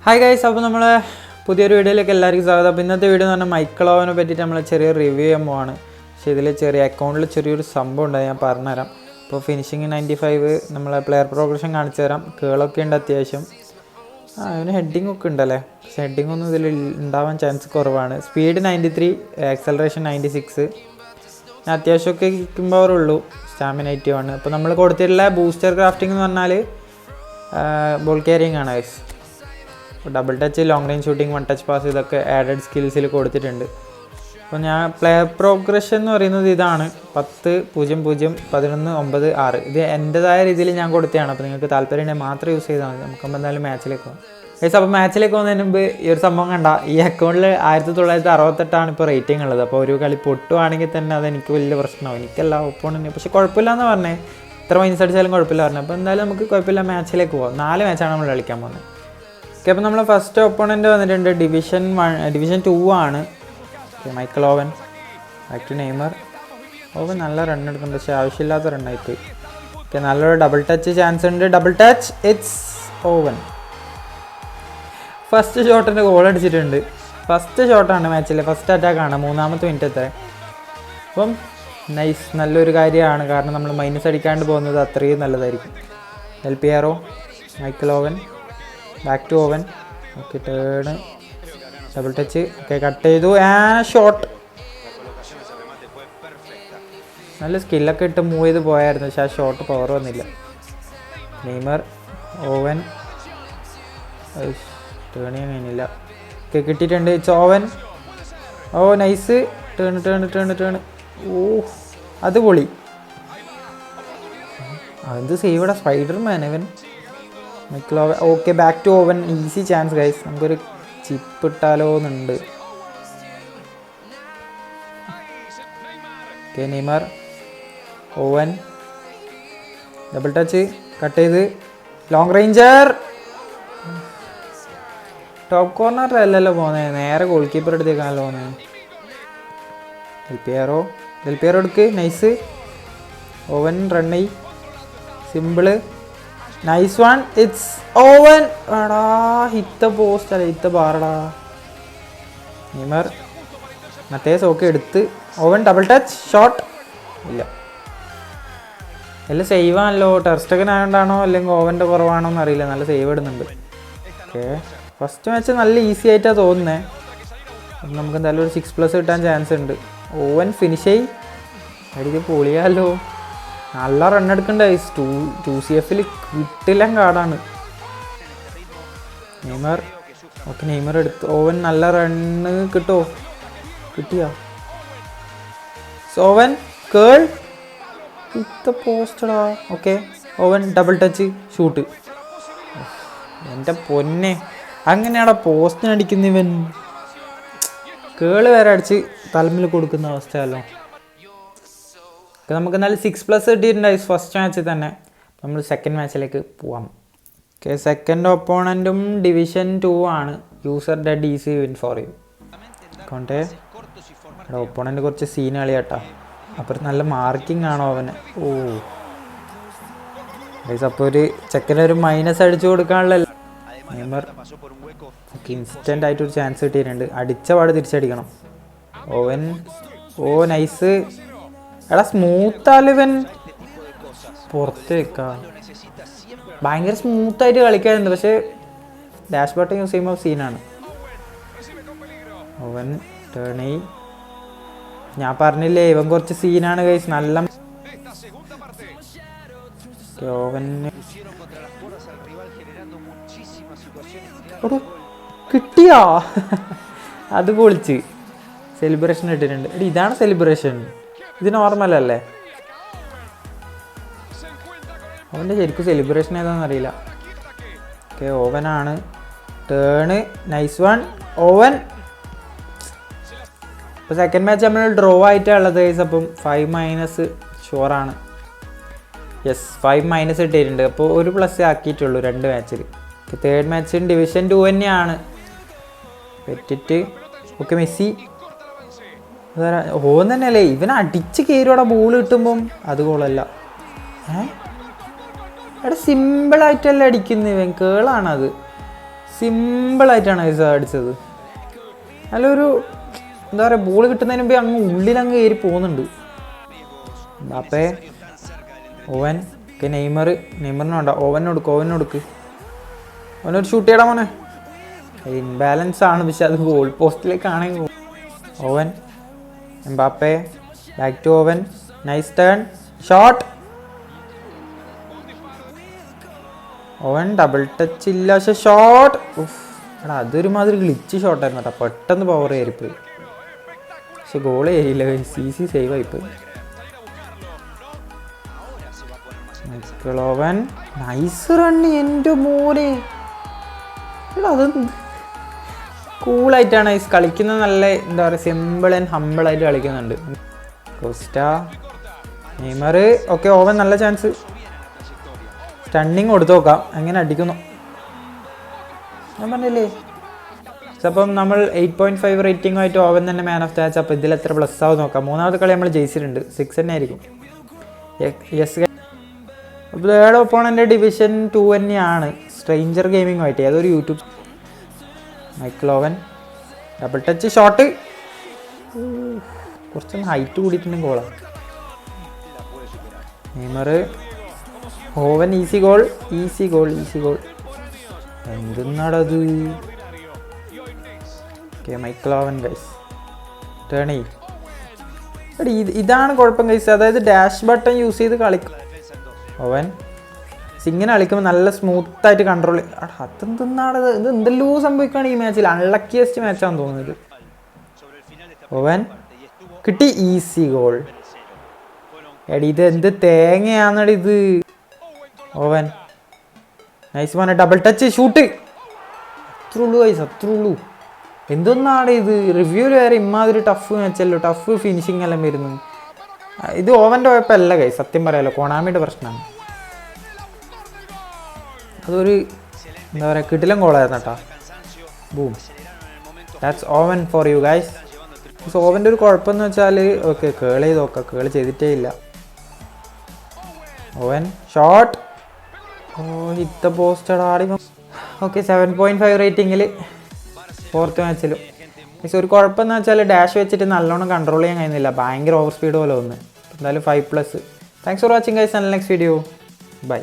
Hi guys, അപ്പോൾ നമ്മൾ പുതിയൊരു വീഡിയോയിലേക്ക് എല്ലാവർക്കും സ്വാഗതം. അപ്പോൾ ഇന്നത്തെ വീഡിയോ എന്ന് പറഞ്ഞാൽ മൈക്കിൾ ഓവനെ പറ്റിയിട്ട് നമ്മൾ ചെറിയ റിവ്യൂ ചെയ്യാൻ പോവാണ്. പക്ഷേ ഇതിൽ അക്കൗണ്ടിൽ ചെറിയൊരു സംഭവം ഉണ്ടായി, ഞാൻ പറഞ്ഞുതരാം. അപ്പോൾ ഫിനിഷിങ് 95 നമ്മളെ പ്ലെയർ പ്രോഗ്രഷൻ കാണിച്ചു തരാം. കേളൊക്കെ ഉണ്ട് അത്യാവശ്യം. അതിന് ഹെഡിങ് ഒക്കെ ഉണ്ടല്ലേ, പക്ഷേ ഹെഡിങ് ഒന്നും ഇതിൽ ഉണ്ടാവാൻ ചാൻസ് കുറവാണ്. Speed 93, acceleration 96. ഞാൻ അത്യാവശ്യമൊക്കെ കിക്കും പവർ ഉള്ളൂ. സ്റ്റാമിന 81. അപ്പോൾ നമ്മൾ കൊടുത്തിട്ടുള്ള ബൂസ്റ്റർ ക്രാഫ്റ്റിംഗ് എന്ന് പറഞ്ഞാൽ ബോൾ ക്യാരിങ് ആണ് guys. Double touch, long range shooting, one touch pass, ഇതൊക്കെ ആഡഡ് സ്കിൽസിൽ കൊടുത്തിട്ടുണ്ട്. അപ്പോൾ ഞാൻ പ്ലെയർ പ്രോഗ്രഷൻ എന്ന് പറയുന്നത് ഇതാണ് 10, 0, 0, 11, 9, 6. ഇത് എൻ്റെതായ രീതിയിൽ ഞാൻ കൊടുത്തതാണ്. അപ്പോൾ നിങ്ങൾക്ക് താല്പര്യമുണ്ടെങ്കിൽ മാത്രം യൂസ് ചെയ്താൽ മതി. നമുക്കപ്പോൾ എന്തായാലും മാച്ചിലേക്ക് പോകാം ഗൈസ്. അപ്പോൾ മാച്ചിലേക്ക് പോകുന്നതിന് മുമ്പ് ഈ ഒരു സംഭവം കണ്ട, ഈ അക്കൗണ്ടിൽ 1968 ഇപ്പോൾ റേറ്റിംഗ് ഉള്ളത്. അപ്പോൾ ഒരു കളി പൊട്ടുവാണെങ്കിൽ തന്നെ അതെനിക്ക് വലിയ പ്രശ്നമാവും. എനിക്കല്ല ഒപ്പോണൻറ്റ്, പക്ഷേ കുഴപ്പമില്ല എന്ന് പറഞ്ഞേ, ഇത്ര മൈനസ് അടിച്ചാലും കുഴപ്പമില്ല പറഞ്ഞു. അപ്പോൾ എന്തായാലും നമുക്ക് കുഴപ്പമില്ല, മാച്ചിലേക്ക് പോകാം. 4 മാച്ചാണ് നമ്മൾ കളിക്കാൻ പോകുന്നത്. ഓക്കെ, അപ്പോൾ നമ്മൾ ഫസ്റ്റ് ഒപ്പോണൻറ്റ് വന്നിട്ടുണ്ട് ഡിവിഷൻ 2 ആണ്. Okay, Michael Owen. Back to Neymar. Owen നല്ല റൺ എടുക്കുന്നുണ്ട്, പക്ഷേ ആവശ്യമില്ലാത്ത റണ്ണായിട്ട്. ഓക്കെ, നല്ലൊരു ഡബിൾ ടച്ച് ചാൻസ് ഉണ്ട്. Double touch, it's Owen. First ഷോട്ടിൻ്റെ ഗോൾ അടിച്ചിട്ടുണ്ട്. ഫസ്റ്റ് ഷോട്ടാണ് മാച്ചിലെ, ഫസ്റ്റ് അറ്റാക്കാണ്, 3ാമത്തെ മിനിറ്റത്തെ. അപ്പം നൈസ്, നല്ലൊരു കാര്യമാണ്. കാരണം നമ്മൾ മൈനസ് അടിക്കാണ്ട് പോകുന്നത് അത്രയും നല്ലതായിരിക്കും. എൽ പി ആറോ, Michael Owen, back to Owen. Okay, turn, double touch. Okay, cut ചെയ്തു, ഷോട്ട്. നല്ല സ്കില്ലൊക്കെ ഇട്ട് മൂവ് ചെയ്ത് പോയായിരുന്നു, പക്ഷേ ആ ഷോട്ട് പവർ വന്നില്ല. നെയ്മർ, ഓവൻ, ടേൺ ചെയ്യാൻ കഴിഞ്ഞില്ല. ഓക്കെ, കിട്ടിയിട്ടുണ്ട്, ഇറ്റ്സ് ഓവൻ. ഓ നൈസ്, ടേൺ. ഓ അത് പൊളി. അത് സേവിടെ സ്പൈഡർമാൻ അവൻ. Michael Owen. Okay, back to Owen. Easy chance guys, നമുക്കൊരു ചിപ്പ് ഇട്ടാലോ എന്നുണ്ട്. Okay, Neymar, Owen, double touch, cut ചെയ്ത്, ലോങ് റേഞ്ചർ. ടോപ്പ് കോർണറിലല്ലല്ലോ പോകുന്നത്, നേരെ ഗോൾ കീപ്പർ എടുത്തേക്കാണല്ലോ പോകുന്നത്. ഡെൽ പിയറോ എടുക്ക്, nice. Owen Rooney, simple, nice one, it's Owen. എടാ, ഹിത്ത പോസ്റ്റ് അല്ല, ഹിത്ത ബാറടാ. നെയ്മർ, മറ്റേ സോക്ക് എടുത്ത്, ഓവൻ ഡബിൾ ടച്ച്, ഷോട്ട് ഇല്ല. എല്ലാം സേവ് ആണല്ലോ, ടെർസ്റ്റഗൻ ആയതുകൊണ്ടാണോ അല്ലെങ്കിൽ ഓവൻ്റെ കുറവാണോ എന്നറിയില്ല, നല്ല സേവ് ഇടുന്നുണ്ട്. ഓക്കെ, ഫസ്റ്റ് മാച്ച് നല്ല ഈസി ആയിട്ടാണ് തോന്നുന്നത്. അപ്പം നമുക്ക് എന്തായാലും ഒരു 6+ കിട്ടാൻ ചാൻസ് ഉണ്ട്. ഓവൻ ഫിനിഷ് ചെയ്, അടിക്ക് പൊളിയാലോ. നല്ല റൺ എടുക്കണ്ട. 2CFിൽ കിട്ടില്ല കാർഡാണ്. നെയ്മർ. ഓക്കെ, നെയ്മർ എടുത്ത്, ഓവൻ നല്ല റണ്ണ് കിട്ടുമോ? കിട്ടിയോ? ഓവൻ കേൾ, ഇത്ത പോസ്റ്റടാ. Okay, Owen double touch, shoot. എൻ്റെ പൊന്നെ, അങ്ങനെയാടാ പോസ്റ്റിന് അടിക്കുന്നവൻ. കേള് വരെ അടിച്ച് തലമിൽ കൊടുക്കുന്ന അവസ്ഥയല്ലോ. നമുക്ക് എന്നാലും 6+ കിട്ടിയിട്ടുണ്ടായി ഫസ്റ്റ് മാച്ചിൽ തന്നെ. നമ്മൾ സെക്കൻഡ് മാച്ചിലേക്ക് പോവാം. ഓക്കെ, സെക്കൻഡ് ഒപ്പോണൻറ്റും ഡിവിഷൻ 2 ആണ്. User dead easy win for you. കൊണ്ടേ ഒപ്പോണൻ്റ് കുറച്ച് സീൻ കളിയാട്ടാ. അപ്പുറത്ത് നല്ല മാർക്കിംഗ് ആണോ അവന്? ഓ ഗൈസ്, അപ്പോൾ ഒരു ചെക്കനൊരു മൈനസ് അടിച്ചു കൊടുക്കാനുള്ള നെയ്മർ. ഓക്കെ, ഇൻസ്റ്റൻ്റ് ആയിട്ടൊരു ചാൻസ് കിട്ടിയിട്ടുണ്ട്. അടിച്ച പാട് തിരിച്ചടിക്കണം. ഓവൻ. ഓ നൈസ്. എടാ, സ്മൂത്താലിവൻ പുറത്ത് വെക്കാം. ഭയങ്കര സ്മൂത്തായിട്ട് കളിക്കാറുണ്ട്, പക്ഷേ ഡാഷ് ബട്ടൺ യൂസ് ചെയ്യുമ്പോൾ സീനാണ്. ഓവൻ ടേണി. ഞാൻ പറഞ്ഞില്ലേ, ഇവൻ കുറച്ച് സീനാണ് ഗൈസ്. നല്ല ഓവൻ കിട്ടിയാ അത് പൊളിച്ച് സെലിബ്രേഷൻ ഇട്ടിട്ടുണ്ട്. ഇതാണ് സെലിബ്രേഷൻ, ഇത് നോർമലല്ലേ? അവൻ്റെ ശരിക്കും സെലിബ്രേഷൻ ഏതാണെന്ന് അറിയില്ല. ഓക്കെ, ഓവനാണ്. Turn, nice one, Owen. ഇപ്പോൾ സെക്കൻഡ് മാച്ച് നമ്മൾ ഡ്രോ ആയിട്ടാണ് ഉള്ളത് ഗൈസ്. അപ്പം 5- ഷുവറാണ്. യെസ്, 5- കിട്ടിയിട്ടുണ്ട്. അപ്പോൾ ഒരു പ്ലസ് ആക്കിയിട്ടുള്ളൂ 2 മാച്ചിൽ. തേർഡ് മാച്ച് ഡിവിഷൻ 2 തന്നെയാണ്. പെറ്റിറ്റ്. Okay, Messi. ഓൻ തന്നെയല്ലേ, ഇവൻ അടിച്ച് കയറിയോടെ ബോൾ കിട്ടുമ്പം അത് ഗോളല്ല. എടാ, സിമ്പിളായിട്ടല്ലേ അടിക്കുന്നത് ഇവൻ. കേളാണത്. സിമ്പിളായിട്ടാണ് ഗൈസ് അടിച്ചത്. നല്ലൊരു എന്താ പറയുക, ബോൾ കിട്ടുന്നതിന് മുമ്പേ അങ്ങ് ഉള്ളിലങ്ങ് കയറി പോകുന്നുണ്ട്. ബാപ്പേ, ഓവൻ, ഓക്കെ. നെയ്മറിന് വേണ്ട, ഓവനൊടുക്ക്. ഓവനൊരു ഷൂട്ട് ചെയ്യടാ മോനെ. ഇൻബാലൻസ് ആണ്, പക്ഷെ അത് ഗോൾ പോസ്റ്റിലേക്ക് ആണെങ്കിൽ. Owen, Mbappe, back to Owen, nice turn, shot. Owen double touch ഇല്ല, പക്ഷെ ഷോട്ട്. എടാ അതൊരു മാതിരി ഗ്ലിച്ച് ഷോട്ടായിരുന്നു കേട്ടോ, പെട്ടെന്ന് പവർ കയറിപ്പോയി. പക്ഷെ ഗോൾ ചെയ്യില്ല, സി സേവ് ആയിപ്പോയി. ഓവൻ, നൈസ് റണ്ണ് എൻ്റെ മോനെ. എടാ അതെന്ത് കൂളായിട്ടാണ് കളിക്കുന്നത്, നല്ല എന്താ പറയുക സിമ്പിൾ ആൻഡ് ഹമ്പിളായിട്ട് കളിക്കുന്നുണ്ട്. Costa, Neymar, okay. ഓവൻ നല്ല ചാൻസ്, സ്റ്റണ്ണിങ് കൊടുത്തു നോക്കാം എങ്ങനെ അടിക്കുന്നു. ഞാൻ പറഞ്ഞില്ലേ, അപ്പം നമ്മൾ 8.5 റേറ്റിംഗുമായിട്ട് ഓവൻ തന്നെ മാൻ ഓഫ് ദ മാച്ച്. അപ്പോൾ ഇതിൽ എത്ര പ്ലസ് ആവും നോക്കാം. മൂന്നാമത്തെ കളി നമ്മൾ ജയിച്ചിട്ടുണ്ട്, 6 തന്നെ ആയിരിക്കും. യെസ്. അപ്പോൾ തേർഡ് ഒപ്പോണൻ്റെ ഡിവിഷൻ 2 തന്നെയാണ്, സ്ട്രേഞ്ചർ ഗെയിമിങ്ങുമായിട്ട്. ഏതൊരു YouTube. Michael Owen, double touch shot. കുറച്ചൊന്ന് ഹൈറ്റ് കൂടിയിട്ടുണ്ടെങ്കിൽ ഗോളാണ്. Neymar, Owen, easy goal. എന്തെന്നാടത്. Okay, Michael Owen guys turn ചെയ്യും. ഇതാണ് കുഴപ്പം ഗൈസ്, അതായത് ഡാഷ് ബട്ടൺ യൂസ് ചെയ്ത് കളിക്കും. ഓവൻ ഇങ്ങനെ കളിക്കുമ്പോൾ നല്ല സ്മൂത്തായിട്ട് കൺട്രോൾ. അതെന്തെന്നാടത്, ഇത് എന്തെല്ലോ സംഭവിക്കുകയാണ് ഈ മാച്ചിൽ. അൺലക്കിയസ്റ്റ് മാച്ചാണെന്ന് തോന്നുന്നത്. ഓവൻ കിട്ടി, ഈസി ഗോൾ. എടി ഇത് എന്ത് തേങ്ങയാണെടി ഇത്. ഓവൻ, നൈസ് മോനെ, ഡബിൾ ടച്ച് ഷൂട്ട്. അത്രയുള്ളൂ. എന്തൊന്നാണ് ഇത്. റിവ്യൂവിൽ വേറെ ഇമാതിരി ടഫ് മാച്ചല്ലോ, ടഫ് ഫിനിഷിങ് എല്ലാം വരുന്നു. ഇത് ഓവൻ്റെ കുഴപ്പമല്ല ഗൈസ്, സത്യം പറയാലോ, കൊണാമിയുടെ പ്രശ്നമാണ്. അതൊരു എന്താ പറയുക കിടിലൻ ഗോളായിരുന്നു കേട്ടോ. Boom, that's Owen for you guys. ഓവൻ്റെ ഒരു കുഴപ്പമെന്ന് വെച്ചാൽ, ഓക്കെ കേൾ ചെയ്ത് നോക്കാം, കേൾ ചെയ്തിട്ടേ ഇല്ല. Owen shot, hit the post ആടി. ഓക്കെ, 7.5 റേറ്റിങ്ങിൽ 4th മാച്ചിലും. പക്ഷെ ഒരു കുഴപ്പമെന്ന് വെച്ചാൽ ഡാഷ് വെച്ചിട്ട് നല്ലോണം കൺട്രോൾ ചെയ്യാൻ കഴിയുന്നില്ല, ഭയങ്കര ഓവർ സ്പീഡ് പോലെ ഒന്ന്. എന്തായാലും 5+. Thanks for watching guys, next video, by.